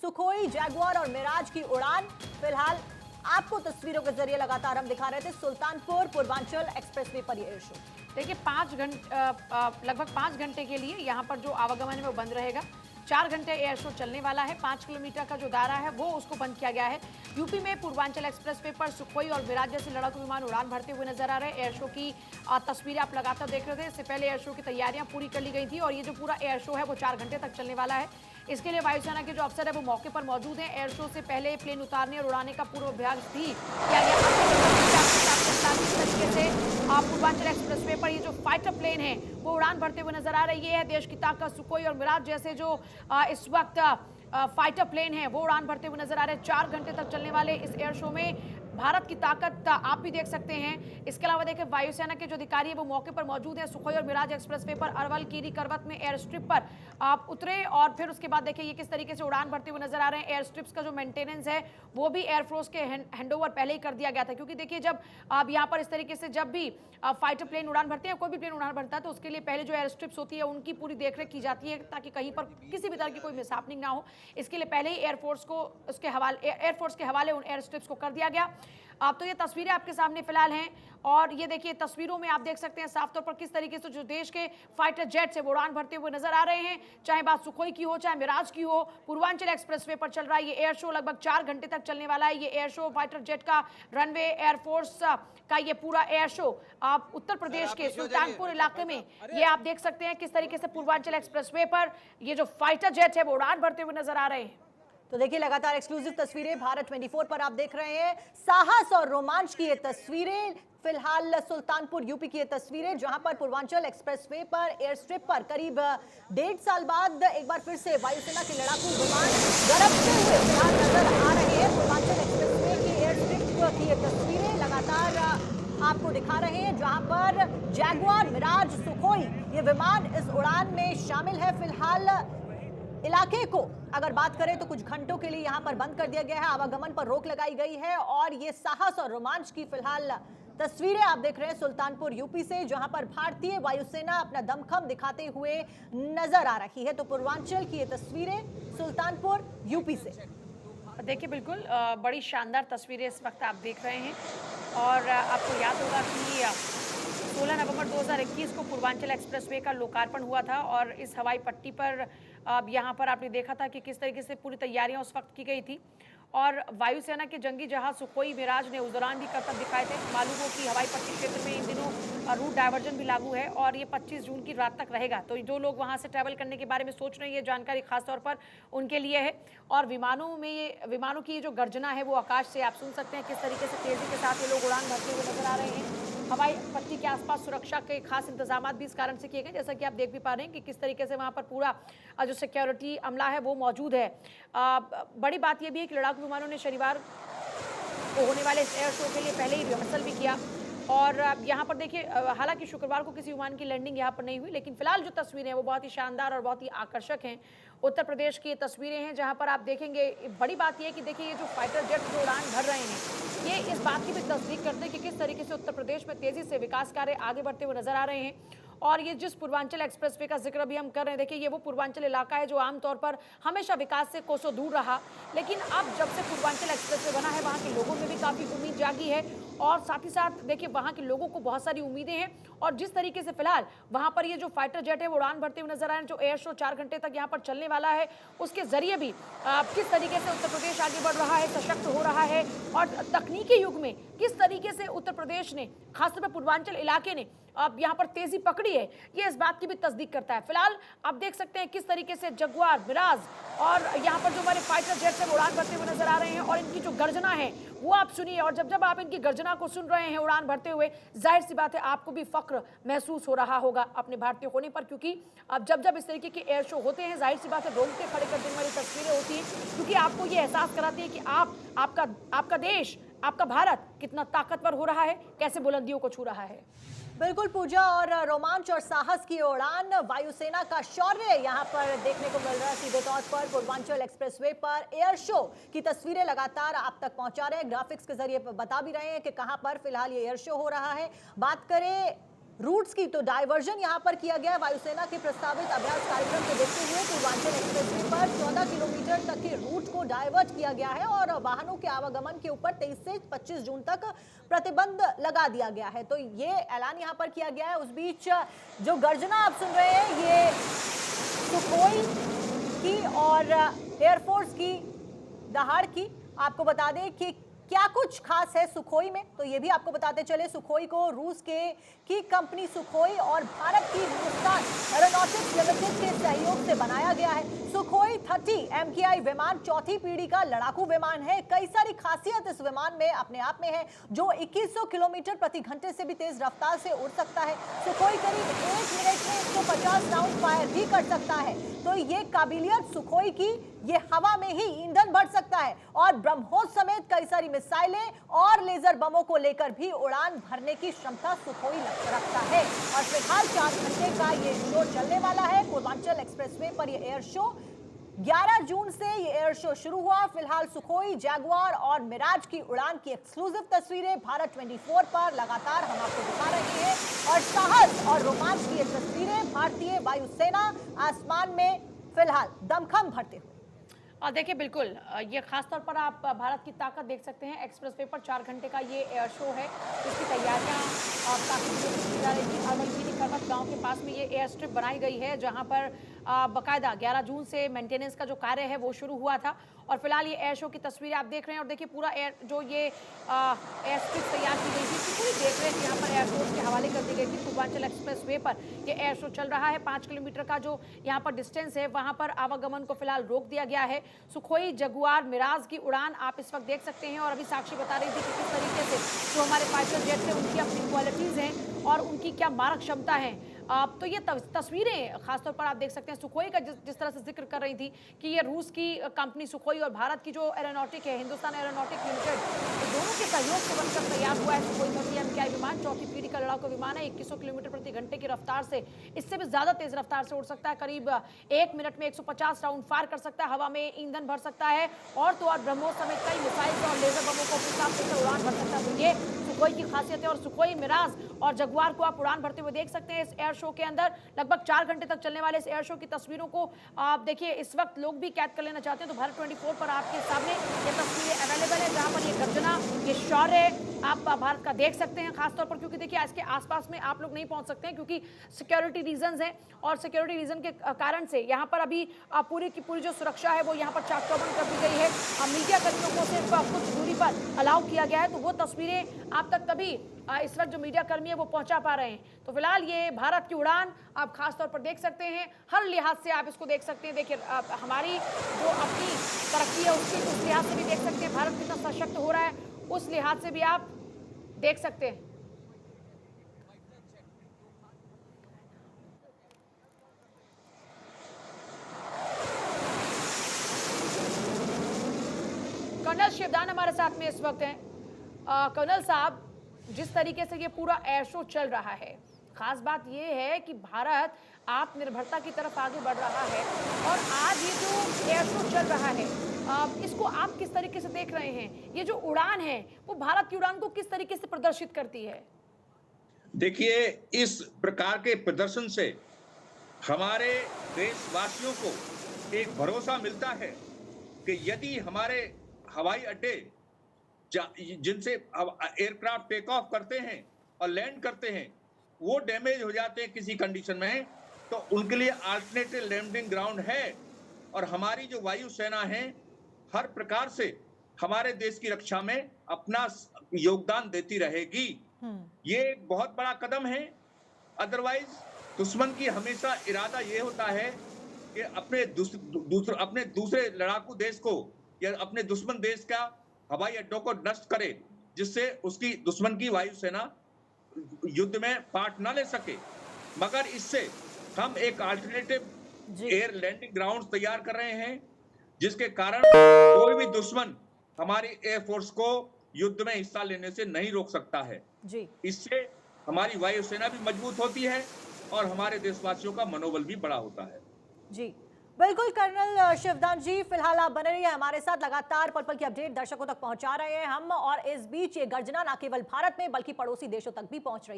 Sukhoi, Jaguar और मिराज की उड़ान। फिलहाल आपको तस्वीरों के जरिए लगातार हम दिखा रहे थे सुल्तानपुर पूर्वांचल एक्सप्रेसवे पर एयर शो। देखिए लगभग 5 घंटे के लिए यहाँ पर जो आवागमन है वो बंद रहेगा। 4 घंटे एयर शो चलने वाला है। 5 किलोमीटर का जो दायरा है वो उसको बंद किया गया है। यूपी में पूर्वांचल एक्सप्रेसवे पर सुखोई और मिराज जैसे लड़ाकू विमान उड़ान भरते हुए नजर आ रहे हैं। एयर शो की तस्वीरें आप लगातार देख रहे थे। इससे पहले एयर शो की तैयारियां पूरी कर ली गई थी और ये जो पूरा एयर शो है वो 4 घंटे तक चलने वाला है। इसके लिए वायुसेना के जो अफसर है वो मौके पर मौजूद हैं। एयर शो से पहले प्लेन उतारने और उड़ाने का पूर्वाभ्यास भी किया गया। पूर्वांचल एक्सप्रेसवे पर ये जो फाइटर प्लेन है वो उड़ान भरते हुए नजर आ रही है। देश की ताकत सुखोई और मिराज जैसे जो इस वक्त फाइटर प्लेन है वो उड़ान भरते हुए नजर आ रहे हैं। 4 घंटे तक चलने वाले इस एयर शो में भारत की ताकत आप भी देख सकते हैं। इसके अलावा देखिए वायुसेना के जो अधिकारी है वो मौके पर मौजूद हैं। सुखोई और मिराज एक्सप्रेसवे पर अरवल कीरी करवत में एयर स्ट्रिप पर आप उतरे और फिर उसके बाद देखिए ये किस तरीके से उड़ान भरते हुए नजर आ रहे हैं। एयर स्ट्रिप्स का जो मेंटेनेंस है वो भी एयरफोर्स के हैंडओवर पहले ही कर दिया गया था, क्योंकि देखिए जब आप यहाँ पर इस तरीके से जब भी फाइटर प्लेन उड़ान भरते हैं, कोई भी प्लेन उड़ान भरता है तो उसके लिए पहले जो एयर स्ट्रिप्स होती है उनकी पूरी देखरेख की जाती है ताकि कहीं पर किसी भी तरह की कोई मिसहैपनिंग ना हो। इसके लिए पहले ही एयरफोर्स के हवाले उन एयर स्ट्रिप्स को कर दिया गया। अब तो ये तस्वीरें आपके सामने फिलहाल हैं और ये देखिए तस्वीरों में आप देख सकते हैं साफ तौर पर किस तरीके से जो देश के फाइटर जेट्स है वो उड़ान भरते हुए नजर आ रहे हैं। चाहे बात सुखोई की हो, चाहे मिराज की हो, पूर्वांचल एक्सप्रेसवे पर चल रहा है ये एयर शो। लगभग 4 घंटे तक चलने वाला है ये एयर शो। फाइटर जेट का रनवे, एयरफोर्स का ये पूरा एयर शो आप उत्तर प्रदेश के सुल्तानपुर इलाके में ये आप देख सकते हैं किस तरीके से पूर्वांचल एक्सप्रेसवे पर ये जो फाइटर जेट है वो उड़ान भरते हुए नजर आ रहे हैं। तो देखिए लगातार एक्सक्लूसिव तस्वीरें भारत 24 पर आप देख रहे हैं। साहस और रोमांच की ये तस्वीरें, फिलहाल सुल्तानपुर यूपी की ये तस्वीरें जहां पर पूर्वांचल एक्सप्रेसवे पर एयर स्ट्रिप पर करीब 1.5 साल बाद एक बार फिर से वायुसेना के लड़ाकू विमान गरजते हुए फिलहाल नजर आ रहे हैं। पूर्वांचल एक्सप्रेसवे की एयर स्ट्रिप की ये तस्वीरें लगातार आपको दिखा रहे हैं जहां पर जैगुआर, मिराज, सुखोई ये विमान इस उड़ान में शामिल है। फिलहाल इलाके को अगर बात करें तो कुछ घंटों के लिए यहां पर बंद कर दिया गया है, आवागमन पर रोक लगाई गई है और ये साहस और रोमांच की फिलहाल तस्वीरें आप देख रहे हैं सुल्तानपुर यूपी से, जहां पर भारतीय वायुसेना अपना दमखम दिखाते हुए नजर आ रही है। तो पूर्वांचल की ये तस्वीरें सुल्तानपुर यूपी से देखिए बिल्कुल बड़ी शानदार तस्वीरें इस वक्त आप देख रहे हैं और आपको याद होगा कि 16 नवंबर 2021 को पूर्वांचल एक्सप्रेसवे का लोकार्पण हुआ था और इस हवाई पट्टी पर यहाँ पर आपने देखा था कि किस तरीके से पूरी तैयारियां उस वक्त की गई थी और वायुसेना के जंगी जहाज सुखोई, मिराज ने उस दौरान भी करतब दिखाए थे। मालूम हो कि हवाई पट्टी क्षेत्र में इन दिनों रूट डायवर्जन भी लागू है और ये 25 जून की रात तक रहेगा। तो जो लोग वहाँ से ट्रैवल करने के बारे में सोच रहे हैं ये जानकारी खास तौर पर उनके लिए है। और विमानों की जो गर्जना है वो आकाश से आप सुन सकते हैं किस तरीके से तेजी के साथ ये लोग उड़ान भरते हुए नजर आ रहे हैं। हवाई पट्टी के आसपास सुरक्षा के खास इंतजाम भी इस कारण से किए गए, जैसा कि आप देख भी पा रहे हैं कि किस तरीके से वहां पर पूरा जो सिक्योरिटी अमला है वो मौजूद है। बड़ी बात यह भी है कि लड़ाकू विमानों ने शनिवार को होने वाले इस एयर शो के लिए पहले ही रिहर्सल भी किया और यहाँ पर देखिए हालांकि शुक्रवार को किसी विमान की लैंडिंग यहाँ पर नहीं हुई, लेकिन फिलहाल जो तस्वीरें हैं वो बहुत ही शानदार और बहुत ही आकर्षक हैं। उत्तर प्रदेश की ये तस्वीरें हैं जहाँ पर आप देखेंगे बड़ी बात यह है कि देखिए ये जो फाइटर जेट जो उड़ान भर रहे हैं ये इस बात की भी तस्दीक करते हैं कि किस तरीके से उत्तर प्रदेश में तेजी से विकास कार्य आगे बढ़ते हुए नजर आ रहे हैं। और ये जिस पूर्वांचल एक्सप्रेसवे का जिक्र अभी हम कर रहे हैं, देखिए ये वो पूर्वांचल इलाका है जो आमतौर पर हमेशा विकास से कोसों दूर रहा, लेकिन अब जब से पूर्वांचल एक्सप्रेसवे बना है वहाँ के लोगों में भी काफ़ी उम्मीद जागी है और साथ ही साथ देखिए वहाँ के लोगों को बहुत सारी उम्मीदें हैं। और जिस तरीके से फिलहाल वहाँ पर ये जो फाइटर जेट है वो उड़ान भरते हुए नजर आ रहे हैं, जो एयर शो 4 घंटे तक यहाँ पर चलने वाला है उसके जरिए भी किस तरीके से उत्तर प्रदेश आगे बढ़ रहा है, सशक्त हो रहा है और तकनीकी युग में किस तरीके से उत्तर प्रदेश ने खासतौर पर पूर्वांचल इलाके ने अब यहाँ पर तेजी पकड़ी है, ये इस बात की भी तस्दीक करता है। फिलहाल आप देख सकते हैं किस तरीके से जगुआर, मिराज और यहाँ पर जो हमारे फाइटर जेट से उड़ान भरते हुए नजर आ रहे हैं और इनकी जो गर्जना है वो आप सुनिए। और जब जब आप इनकी गर्जना को सुन रहे हैं उड़ान भरते हुए, जाहिर सी बात है आपको भी फख्र महसूस हो रहा होगा अपने भारतीय होने पर, क्योंकि अब जब जब इस तरीके के एयर शो होते हैं जाहिर सी बात है रोंगटे खड़े कर देने वाली तस्वीरें होती हैं, क्योंकि आपको ये एहसास कराती है कि आपका देश, आपका भारत कितना ताकतवर हो रहा है, कैसे बुलंदियों को छू रहा है। बिल्कुल पूजा, और रोमांच और साहस की उड़ान, वायुसेना का शौर्य यहाँ पर देखने को मिल रहा है। सीधे तौर पर पूर्वांचल एक्सप्रेसवे पर एयर शो की तस्वीरें लगातार आप तक पहुंचा रहे हैं, ग्राफिक्स के जरिए बता भी रहे हैं कि कहां पर फिलहाल ये एयर शो हो रहा है। बात करें रूट्स की, तो डायवर्जन यहां पर किया गया है। वायुसेना के प्रस्तावित अभ्यास कार्यक्रम को देखते हुए पूर्वांचल एक्सप्रेसवे पर 14 किलोमीटर तक के रूट को डायवर्ट किया गया है और वाहनों के आवागमन के ऊपर 23 से 25 जून तक प्रतिबंध लगा दिया गया है। तो ये ऐलान यहां पर किया गया है। उस बीच जो गर्जना आप सुन रहे हैं ये सुखोई की और एयरफोर्स की दहाड़ की। आपको बता दें कि क्या कुछ खास है सुखोई में, तो ये भी आपको बताते चले। सुखोई को रूस की कंपनी सुखोई और भारत की हिंदुस्तान एरोनॉटिक्स लिमिटेड के सहयोग से बनाया गया है। सुखोई 30 MKI विमान चौथी पीढ़ी का लड़ाकू विमान है। कई सारी खासियत इस विमान में अपने आप में है, जो 2100 किलोमीटर प्रति घंटे से भी तेज रफ्तार से उड़ सकता है। सुखोई करीब 1 मिनट में 150 राउंड फायर भी कर सकता है। तो ये काबिलियत सुखोई की, ये हवा में ही ईंधन भर सकता है और ब्रह्मोस समेत कई सारी मिसाइलें और लेजर बमों को लेकर भी उड़ान भरने की क्षमता सुखोई रखता है। और फिलहाल 4 घंटे का ये शो चलने वाला है। पूर्वांचल एक्सप्रेसवे पर ये एयर शो 11 जून से ये एयर शो शुरू हुआ। फिलहाल सुखोई, जैगुआर और मिराज की उड़ान की एक्सक्लूसिव तस्वीरें भारत 24 पर लगातार हम आपको दिखा रहे हैं और साहस और रोमांच की ये तस्वीरें भारतीय वायुसेना आसमान में फिलहाल दमखम भरते हुए। और देखिए बिल्कुल ये खास तौर पर आप भारत की ताकत देख सकते हैं। एक्सप्रेसवे पर 4 घंटे का ये एयर शो है, इसकी तैयारियां काफ़ी दिनों से की जा रही थी। अरवलगिरी करवत गांव के पास में ये एयर स्ट्रिप बनाई गई है, जहां पर बाकायदा 11 जून से मेंटेनेंस का जो कार्य है वो शुरू हुआ था। और फिलहाल ये एयर शो की तस्वीरें आप देख रहे हैं और देखिए पूरा एयर जो ये एयर स्ट्रिप तैयार की गई थी, इसकी पूरी देखरेख यहाँ पर एयरफोर्स के हवाले कर दी गई थी। पूर्वांचल एक्सप्रेसवे पर ये एयर शो चल रहा है। 5 किलोमीटर का जो यहाँ पर डिस्टेंस है वहाँ पर आवागमन को फिलहाल रोक दिया गया है। सुखोई, जगुआर, मिराज की उड़ान आप इस वक्त देख सकते हैं और अभी साक्षी बता रही थी कि किस तरीके से जो हमारे फाइटर जेट है उनकी अपनी क्वालिटीज़ हैं और उनकी क्या मारक क्षमता है। तो ये तस्वीरें खासतौर पर आप देख सकते हैं सुखोई का जिस तरह से जिक्र कर रही थी कि ये रूस की कंपनी सुखोई और भारत की जो एरोनॉटिक है हिंदुस्तान एरोनॉटिक लिमिटेड, तो दोनों के सहयोग से बनकर तैयार हुआ है सुखोई 30 MKI विमान। चौथी पीढ़ी का लड़ाकू विमान है। 2100 किलोमीटर प्रति घंटे की रफ्तार से, इससे भी ज्यादा तेज रफ्तार से उड़ सकता है। करीब 1 मिनट में 150 राउंड फायर कर सकता है, हवा में ईंधन भर सकता है और तो और ब्रह्मोस समेत कई मिसाइल और लेजर बमों को अपने साथ लेकर उड़ान भर सकता है। तो ये सुखोई की खासियत है और सुखोई, मिराज और जगुआर को आप उड़ान भरते हुए देख सकते हैं इस एयर शो के अंदर। लगभग 4 घंटे तक चलने वाले इस एयर शो की तस्वीरों को आप देखिए, इस वक्त लोग भी कैद कर लेना चाहते हैं तो भारत 24 पर आपके सामने ये तस्वीरें अवेलेबल है, जहां पर ये गर्जना, ये शौर्य आप भारत का देख सकते हैं। खासतौर पर क्योंकि देखिए इसके आसपास में आप लोग नहीं पहुंच सकते हैं क्योंकि सिक्योरिटी रीजंस हैं और सिक्योरिटी रीजन के कारण से यहाँ पर अभी पूरी की पूरी जो सुरक्षा है वो यहाँ पर चाक चौबंद कर दी गई है। मीडिया कर्मियों को सिर्फ कुछ दूरी पर अलाउ किया गया है, तो वो तस्वीरें आप तक तभी इस वक्त जो मीडिया कर्मी है वो पहुंचा पा रहे हैं। तो फिलहाल ये भारत की उड़ान आप खास तौर पर देख सकते हैं, हर लिहाज से आप इसको देख सकते हैं। देखिए हमारी जो अपनी तरक्की है उसकी उस लिहाज से भी देख सकते हैं, भारत कितना सशक्त हो रहा है उस लिहाज से भी आप देख सकते हैं। कर्नल शिवदान हमारे साथ में इस वक्त हैं। कर्नल साहब, जिस तरीके से ये पूरा एयर शो चल रहा है, खास बात ये है कि भारत आत्मनिर्भरता की तरफ आगे बढ़ रहा है और आज ये जो एयर शो चल रहा है इसको आप किस तरीके से देख रहे हैं? ये जो उड़ान है वो भारत की उड़ान को किस तरीके से प्रदर्शित करती है? देखिए, इस प्रकार के प्रदर्शन से हमारे देशवासियों को एक भरोसा मिलता है कि यदि हमारे हवाई अड्डे जिनसे एयरक्राफ्ट टेक ऑफ करते हैं और लैंड करते हैं वो डैमेज हो जाते हैं किसी कंडीशन में, तो उनके लिए अल्टरनेटिव लैंडिंग ग्राउंड है और हमारी जो वायुसेना है हर प्रकार से हमारे देश की रक्षा में अपना योगदान देती रहेगी। ये एक बहुत बड़ा कदम है। अदरवाइज दुश्मन की हमेशा इरादा ये होता है कि अपने दूसरे लड़ाकू देश को या अपने दुश्मन देश का हवाई अड्डों को नष्ट करे, जिससे उसकी दुश्मन की वायुसेना युद्ध में पार्ट न ले सके। मगर इससे हम एक अल्टरनेटिव एयर लैंडिंग ग्राउंड तैयार कर रहे हैं, जिसके कारण कोई भी दुश्मन हमारी एयरफोर्स को युद्ध में हिस्सा लेने से नहीं रोक सकता है जी। इससे हमारी वायुसेना भी मजबूत होती है और हमारे देशवासियों का मनोबल भी बड़ा होता है जी। बिल्कुल कर्नल शिवदान जी, फिलहाल आप बने रहिए हमारे साथ, लगातार पल पल की अपडेट दर्शकों तक पहुंचा रहे हैं हम। और इस बीच ये गर्जना न केवल भारत में बल्कि पड़ोसी देशों तक भी पहुंच रही है।